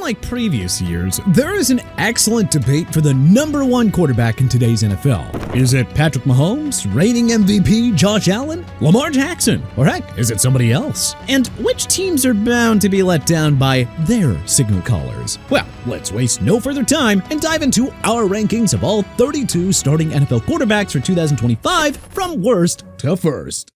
unlike previous years, there is an excellent debate for the number one quarterback in today's NFL. Is it Patrick Mahomes, reigning MVP Josh Allen, Lamar Jackson, or heck, is it somebody else? And which teams are bound to be let down by their signal callers? Well, let's waste no further time and dive into our rankings of all 32 starting NFL quarterbacks for 2025 from worst to first.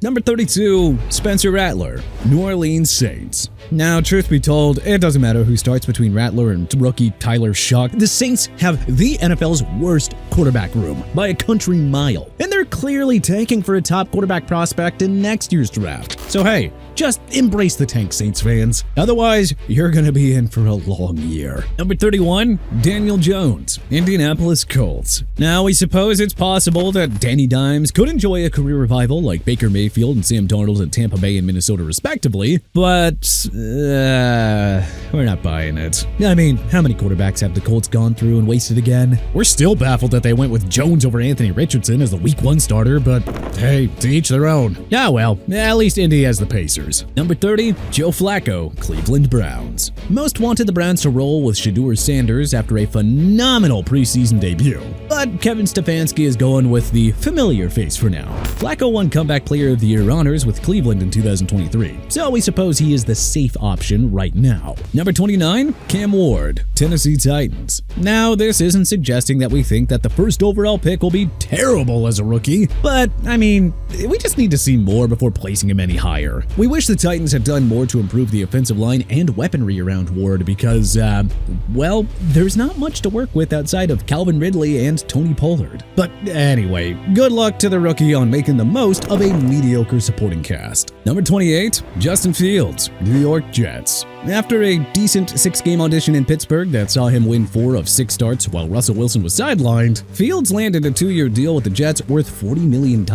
Number 32, Spencer Rattler, New Orleans Saints. Now, truth be told, it doesn't matter who starts between Rattler and rookie Tyler Shough. The Saints have the NFL's worst quarterback room by a country mile, and they're clearly tanking for a top quarterback prospect in next year's draft. So hey, just embrace the tank, Saints fans. Otherwise, you're gonna be in for a long year. Number 31, Daniel Jones, Indianapolis Colts. Now, we suppose it's possible that Danny Dimes could enjoy a career revival like Baker Mayfield and Sam Darnold in Tampa Bay and Minnesota respectively, but we're not buying it. I mean, how many quarterbacks have the Colts gone through and wasted again? We're still baffled that they went with Jones over Anthony Richardson as the Week 1 starter, but hey, to each their own. Yeah, well, at least Indy has the Pacers. Number 30, Joe Flacco, Cleveland Browns. Most wanted the Browns to roll with Shedeur Sanders after a phenomenal preseason debut, but Kevin Stefanski is going with the familiar face for now. Flacco won Comeback Player of the Year honors with Cleveland in 2023, so we suppose he is the safe option right now. Number 29, Cam Ward, Tennessee Titans. Now, this isn't suggesting that we think that the first overall pick will be terrible as a rookie, but I mean, we just need to see more before placing him any higher. We wish the Titans had done more to improve the offensive line and weaponry around Ward because, well, there's not much to work with outside of Calvin Ridley and Tony Pollard. But anyway, good luck to the rookie on making the most of a mediocre supporting cast. Number 28, Justin Fields, New York Jets. After a decent 6-game audition in Pittsburgh that saw him win 4 of 6 starts while Russell Wilson was sidelined, Fields landed a 2-year deal with the Jets worth $40 million.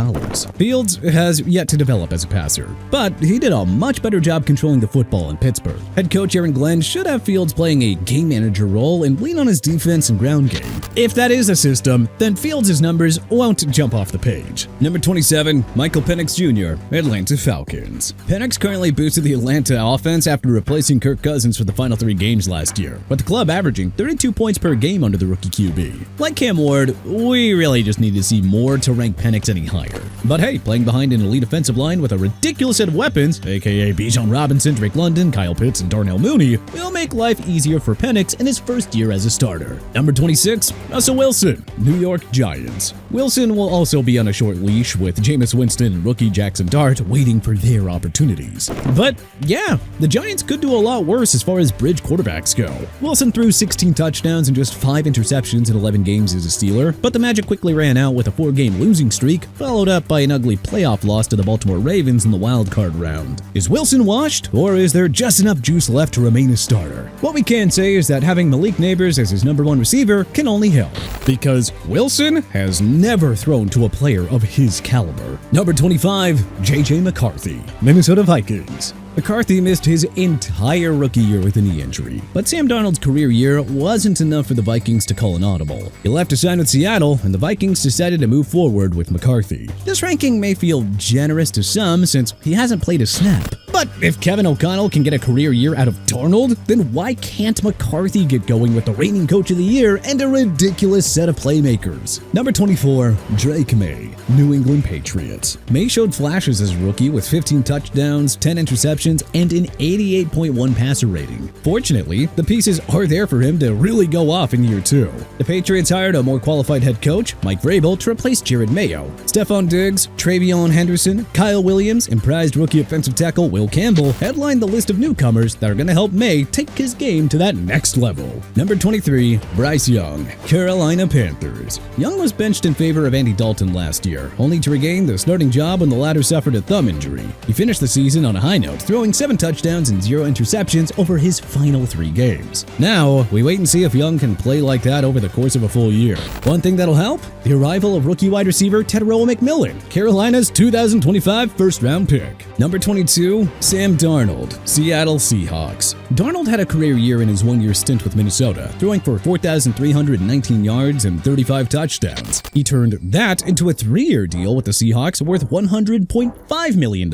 Fields has yet to develop as a passer, but he did a much better job controlling the football in Pittsburgh. Head coach Aaron Glenn should have Fields playing a game manager role and lean on his defense and ground game. If that is a system, then Fields' numbers won't jump off the page. Number 27, Michael Penix Jr., Atlanta Falcons. Penix currently boosted the Atlanta offense after replacing Kirk Cousins for the final 3 games last year, with the club averaging 32 points per game under the rookie QB. Like Cam Ward, we really just need to see more to rank Penix any higher. But hey, playing behind an elite offensive line with a ridiculous set of weapons, aka Bijan Robinson, Drake London, Kyle Pitts, and Darnell Mooney, will make life easier for Penix in his first year as a starter. Number 26, Russell Wilson, New York Giants. Wilson will also be on a short leash with Jameis Winston and rookie Jackson Dart waiting for their opportunities. But yeah, the Giants could do a lot worse as far as bridge quarterbacks go. Wilson threw 16 touchdowns and just 5 interceptions in 11 games as a Steeler, but the magic quickly ran out with a 4-game losing streak, followed up by an ugly playoff loss to the Baltimore Ravens in the wildcard round. Is Wilson washed, or is there just enough juice left to remain a starter? What we can say is that having Malik Neighbors as his number 1 receiver can only help, because Wilson has never thrown to a player of his caliber. Number 25, J.J. McCarthy, Minnesota Vikings. McCarthy missed his entire rookie year with a knee injury, but Sam Darnold's career year wasn't enough for the Vikings to call an audible. He left to sign with Seattle, and the Vikings decided to move forward with McCarthy. This ranking may feel generous to some since he hasn't played a snap. But if Kevin O'Connell can get a career year out of Darnold, then why can't McCarthy get going with the reigning coach of the year and a ridiculous set of playmakers? Number 24, Drake May, New England Patriots. May showed flashes as a rookie with 15 touchdowns, 10 interceptions, and an 88.1 passer rating. Fortunately, the pieces are there for him to really go off in year 2. The Patriots hired a more qualified head coach, Mike Vrabel, to replace Jared Mayo. Stephon Diggs, Travion Henderson, Kyle Williams, and prized rookie offensive tackle Will Campbell headlined the list of newcomers that are going to help May take his game to that next level. Number 23, Bryce Young, Carolina Panthers. Young was benched in favor of Andy Dalton last year, only to regain the starting job when the latter suffered a thumb injury. He finished the season on a high note, throwing 7 touchdowns and 0 interceptions over his final 3 games. Now, we wait and see if Young can play like that over the course of a full year. One thing that'll help? The arrival of rookie wide receiver Teteroa McMillan, Carolina's 2025 first-round pick. Number 22, Sam Darnold, Seattle Seahawks. Darnold had a career year in his one-year stint with Minnesota, throwing for 4,319 yards and 35 touchdowns. He turned that into a 3-year deal with the Seahawks worth $100.5 million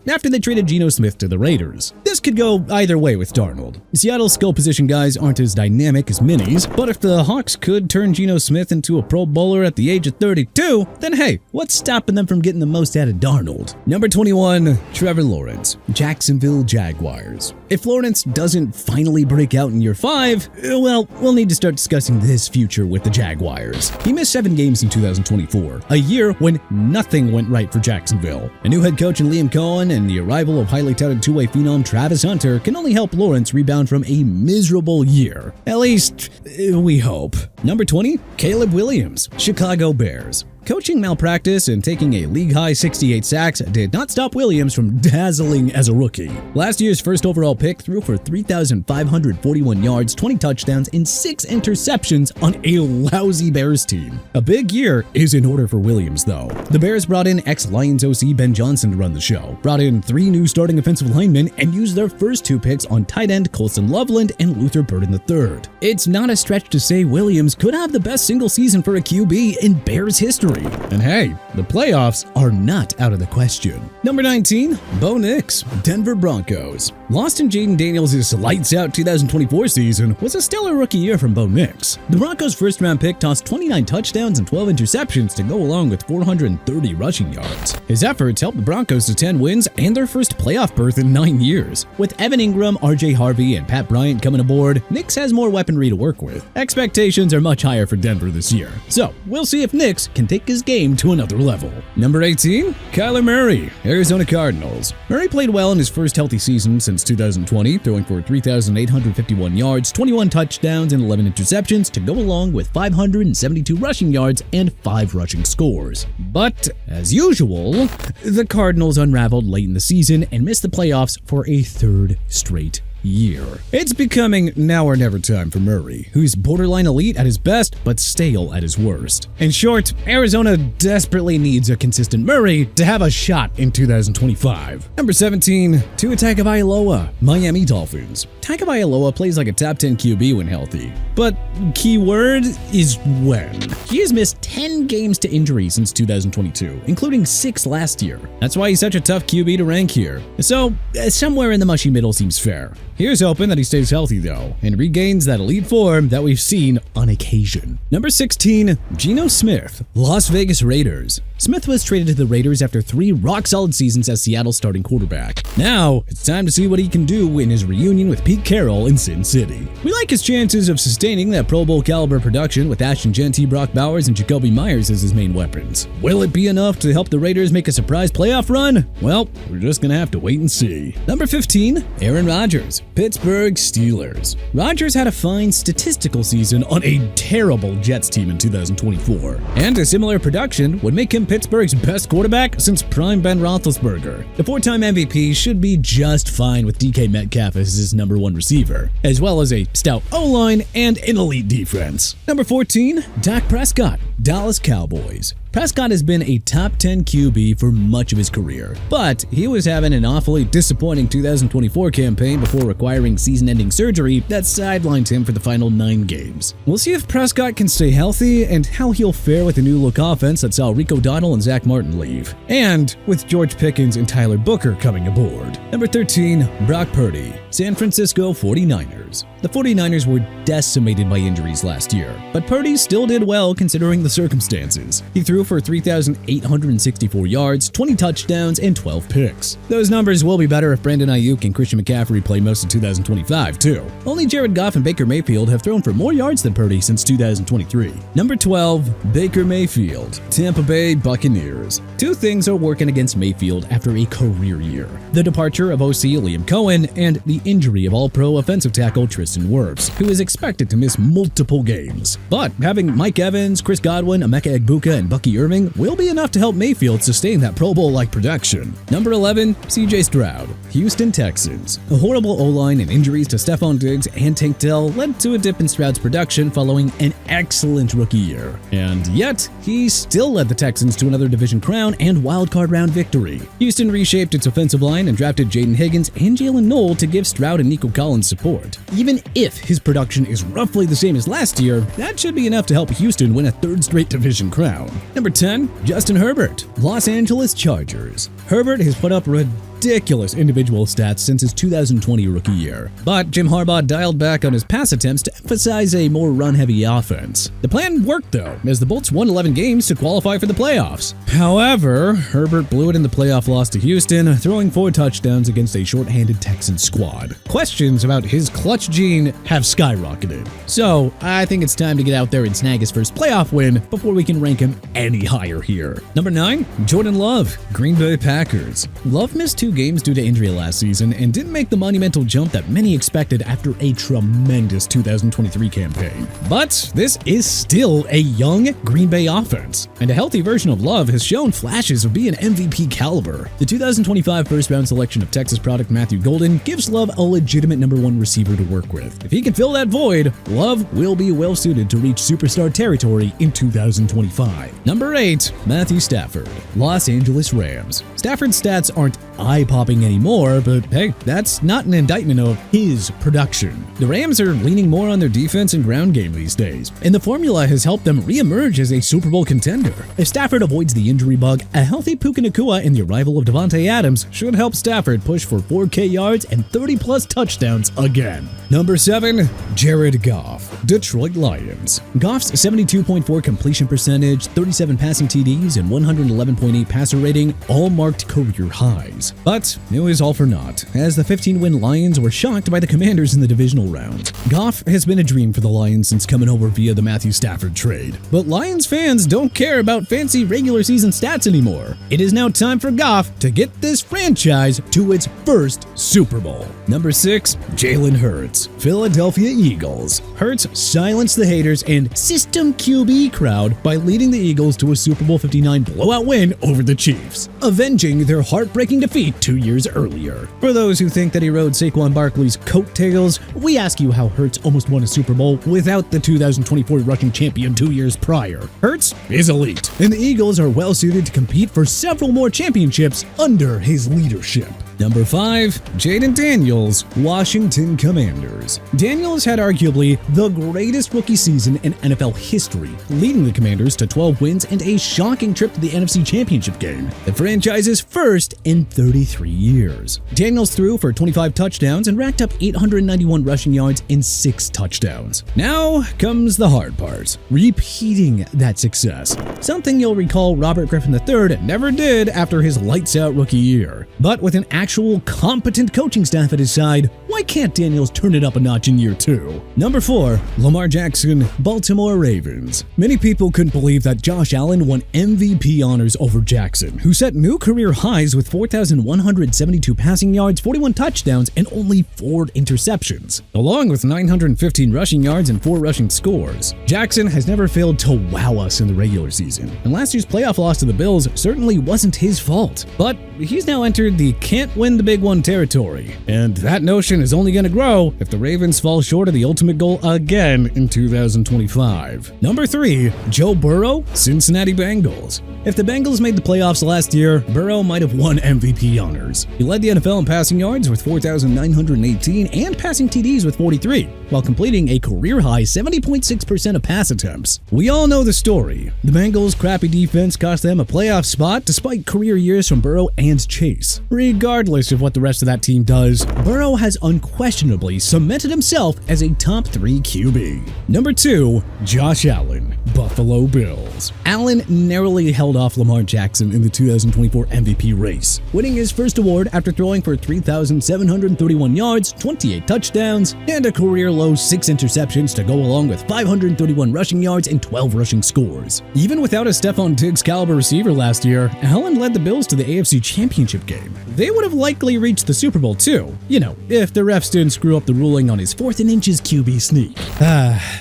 after they traded Geno Smith to the Raiders. This could go either way with Darnold. Seattle's skill position guys aren't as dynamic as Minis, but if the Hawks could turn Geno Smith into a Pro Bowler at the age of 32, then hey, what's stopping them from getting the most out of Darnold? Number 21, Trevor Lawrence, Jacksonville Jaguars. If Lawrence doesn't finally break out in year 5, well, we'll need to start discussing his future with the Jaguars. He missed 7 games in 2024, a year when nothing went right for Jacksonville. A new head coach in Liam Cohen and the arrival of highly touted two-way phenom Travis Hunter can only help Lawrence rebound from a miserable year. At least, we hope. Number 20, Caleb Williams, Chicago Bears. Coaching malpractice and taking a league-high 68 sacks did not stop Williams from dazzling as a rookie. Last year's first overall pick threw for 3,541 yards, 20 touchdowns, and 6 interceptions on a lousy Bears team. A big year is in order for Williams, though. The Bears brought in ex-Lions OC Ben Johnson to run the show, brought in 3 new starting offensive linemen, and used their first 2 picks on tight end Colson Loveland and Luther Burden III. It's not a stretch to say Williams could have the best single season for a QB in Bears history. And hey, the playoffs are not out of the question. Number 19, Bo Nix, Denver Broncos. Lost in Jaden Daniels' lights-out 2024 season was a stellar rookie year from Bo Nix. The Broncos' first-round pick tossed 29 touchdowns and 12 interceptions to go along with 430 rushing yards. His efforts helped the Broncos to 10 wins and their first playoff berth in 9 years. With Evan Ingram, RJ Harvey, and Pat Bryant coming aboard, Nix has more weaponry to work with. Expectations are much higher for Denver this year, so we'll see if Nix can take his game to another level. Number 18, Kyler Murray, Arizona Cardinals. Murray played well in his first healthy season since 2020, throwing for 3,851 yards, 21 touchdowns, and 11 interceptions to go along with 572 rushing yards and 5 rushing scores. But, as usual, the Cardinals unraveled late in the season and missed the playoffs for a 3rd straight year. It's becoming now or never time for Murray, who's borderline elite at his best but stale at his worst. In short, Arizona desperately needs a consistent Murray to have a shot in 2025. Number 17, Tua Tagovailoa, Miami Dolphins. Tagovailoa plays like a top 10 QB when healthy, but keyword is when. He has missed 10 games to injury since 2022, including 6 last year. That's why he's such a tough QB to rank here. So, somewhere in the mushy middle seems fair. Here's hoping that he stays healthy, though, and regains that elite form that we've seen on occasion. Number 16, Geno Smith, Las Vegas Raiders. Smith was traded to the Raiders after 3 rock-solid seasons as Seattle's starting quarterback. Now, it's time to see what he can do in his reunion with Pete Carroll in Sin City. We like his chances of sustaining that Pro Bowl caliber production with Ashton Jeanty, Brock Bowers, and Jacoby Myers as his main weapons. Will it be enough to help the Raiders make a surprise playoff run? Well, we're just gonna have to wait and see. Number 15, Aaron Rodgers, Pittsburgh Steelers. Rodgers had a fine statistical season on a terrible Jets team in 2024, and a similar production would make him Pittsburgh's best quarterback since prime Ben Roethlisberger. The 4-time MVP should be just fine with DK Metcalf as his number 1 receiver, as well as a stout O-line and an elite defense. Number 14, Dak Prescott, Dallas Cowboys. Prescott has been a top 10 QB for much of his career, but he was having an awfully disappointing 2024 campaign before requiring season-ending surgery that sidelined him for the final 9 games. We'll see if Prescott can stay healthy and how he'll fare with the new look offense that saw Rico Donnell and Zach Martin leave, and with George Pickens and Tyler Booker coming aboard. Number 13, Brock Purdy, San Francisco 49ers. The 49ers were decimated by injuries last year, but Purdy still did well considering the circumstances. He threw for 3,864 yards, 20 touchdowns, and 12 picks. Those numbers will be better if Brandon Ayuk and Christian McCaffrey play most of 2025, too. Only Jared Goff and Baker Mayfield have thrown for more yards than Purdy since 2023. Number 12, Baker Mayfield, Tampa Bay Buccaneers. 2 things are working against Mayfield after a career year: the departure of OC Liam Cohen and the injury of All-Pro offensive tackle Tristan Wirfs, who is expected to miss multiple games. But having Mike Evans, Chris Godwin, Emeka Egbuka, and Bucky Kyrie Irving will be enough to help Mayfield sustain that Pro Bowl-like production. Number 11, CJ Stroud, Houston Texans. A horrible O-line and injuries to Stephon Diggs and Tank Dell led to a dip in Stroud's production following an excellent rookie year. And yet, he still led the Texans to another division crown and wildcard round victory. Houston reshaped its offensive line and drafted Jaden Higgins and Jalen Noel to give Stroud and Nico Collins support. Even if his production is roughly the same as last year, that should be enough to help Houston win a third straight division crown. Number 10, Justin Herbert, Los Angeles Chargers. Herbert has put up ridiculous individual stats since his 2020 rookie year, but Jim Harbaugh dialed back on his pass attempts to emphasize a more run-heavy offense. The plan worked though, as the Bolts won 11 games to qualify for the playoffs. However, Herbert blew it in the playoff loss to Houston, throwing 4 touchdowns against a shorthanded Texans squad. Questions about his clutch gene have skyrocketed. So, I think it's time to get out there and snag his first playoff win before we can rank him any higher here. Number 9, Jordan Love, Green Bay Packers. Love missed 2 games due to injury last season and didn't make the monumental jump that many expected after a tremendous 2023 campaign. But this is still a young Green Bay offense, and a healthy version of Love has shown flashes of being MVP caliber. The 2025 first-round selection of Texas product Matthew Golden gives Love a legitimate number 1 receiver to work with. If he can fill that void, Love will be well-suited to reach superstar territory in 2025. Number 8, Matthew Stafford, Los Angeles Rams. Stafford's stats aren't eye-popping anymore, but hey, that's not an indictment of his production. The Rams are leaning more on their defense and ground game these days, and the formula has helped them re-emerge as a Super Bowl contender. If Stafford avoids the injury bug, a healthy Puka Nacua and the arrival of Devontae Adams should help Stafford push for 4K yards and 30-plus touchdowns again. Number 7, Jared Goff, Detroit Lions. Goff's 72.4 completion percentage, 37 passing TDs, and 111.8 passer rating all marked career highs. But it was all for naught, as the 15-win Lions were shocked by the Commanders in the divisional round. Goff has been a dream for the Lions since coming over via the Matthew Stafford trade. But Lions fans don't care about fancy regular season stats anymore. It is now time for Goff to get this franchise to its first Super Bowl. Number 6, Jalen Hurts, Philadelphia Eagles. Hurts silenced the haters and system QB crowd by leading the Eagles to a Super Bowl 59 blowout win over the Chiefs, avenging their heartbreaking defeat 2 years earlier. For those who think that he rode Saquon Barkley's coattails, we ask you how Hurts almost won a Super Bowl without the 2024 rushing champion 2 years prior. Hurts is elite, and the Eagles are well suited to compete for several more championships under his leadership. Number 5, Jaden Daniels, Washington Commanders. Daniels had arguably the greatest rookie season in NFL history, leading the Commanders to 12 wins and a shocking trip to the NFC Championship game, the franchise's first in 33 years. Daniels threw for 25 touchdowns and racked up 891 rushing yards and 6 touchdowns. Now comes the hard part, repeating that success, something you'll recall Robert Griffin III never did after his lights-out rookie year. But with an actual competent coaching staff at his side, why can't Daniels turn it up a notch in year 2? Number 4, Lamar Jackson, Baltimore Ravens. Many people couldn't believe that Josh Allen won MVP honors over Jackson, who set new career highs with 4,172 passing yards, 41 touchdowns, and only 4 interceptions, along with 915 rushing yards and 4 rushing scores. Jackson has never failed to wow us in the regular season, and last year's playoff loss to the Bills certainly wasn't his fault. But he's now entered the can't win the big one territory, and that notion is only going to grow if the Ravens fall short of the ultimate goal again in 2025. Number 3, Joe Burrow, Cincinnati Bengals. If the Bengals made the playoffs last year, Burrow might have won MVP honors. He led the NFL in passing yards with 4,918 and passing TDs with 43, while completing a career-high 70.6% of pass attempts. We all know the story. The Bengals' crappy defense cost them a playoff spot despite career years from Burrow and Chase. Regardless of what the rest of that team does, Burrow has unquestionably cemented himself as a top 3 QB. Number 2, Josh Allen, Buffalo Bills. Allen narrowly held off Lamar Jackson in the 2024 MVP race, winning his first award after throwing for 3,731 yards, 28 touchdowns, and a career-low 6 interceptions to go along with 531 rushing yards and 12 rushing scores. Even without a Stephon Diggs caliber receiver last year, Allen led the Bills to the AFC Championship game. They would have have likely reached the Super Bowl too. You know, if the refs didn't screw up the ruling on his 4th and inches QB sneak.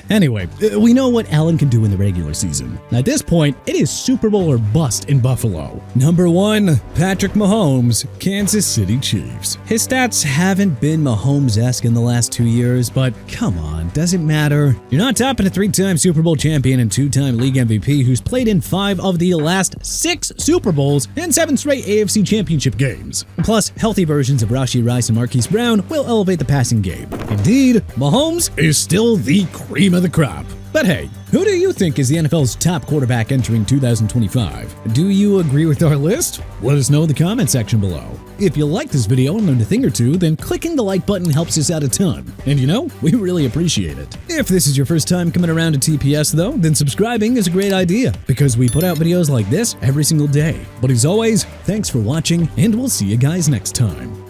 Anyway, we know what Allen can do in the regular season. At this point, it is Super Bowl or bust in Buffalo. Number 1, Patrick Mahomes, Kansas City Chiefs. His stats haven't been Mahomes-esque in the last 2 years, but come on, does it matter? You're not topping a 3-time Super Bowl champion and 2-time league MVP who's played in 5 of the last 6 Super Bowls and 7 straight AFC championship games. Plus, healthy versions of Rashee Rice and Marquise Brown will elevate the passing game. Indeed, Mahomes is still the cream of the crop. But hey, who do you think is the NFL's top quarterback entering 2025? Do you agree with our list? Let us know in the comment section below. If you like this video and learned a thing or two, then clicking the like button helps us out a ton. And you know, we really appreciate it. If this is your first time coming around to TPS though, then subscribing is a great idea because we put out videos like this every single day. But as always, thanks for watching and we'll see you guys next time.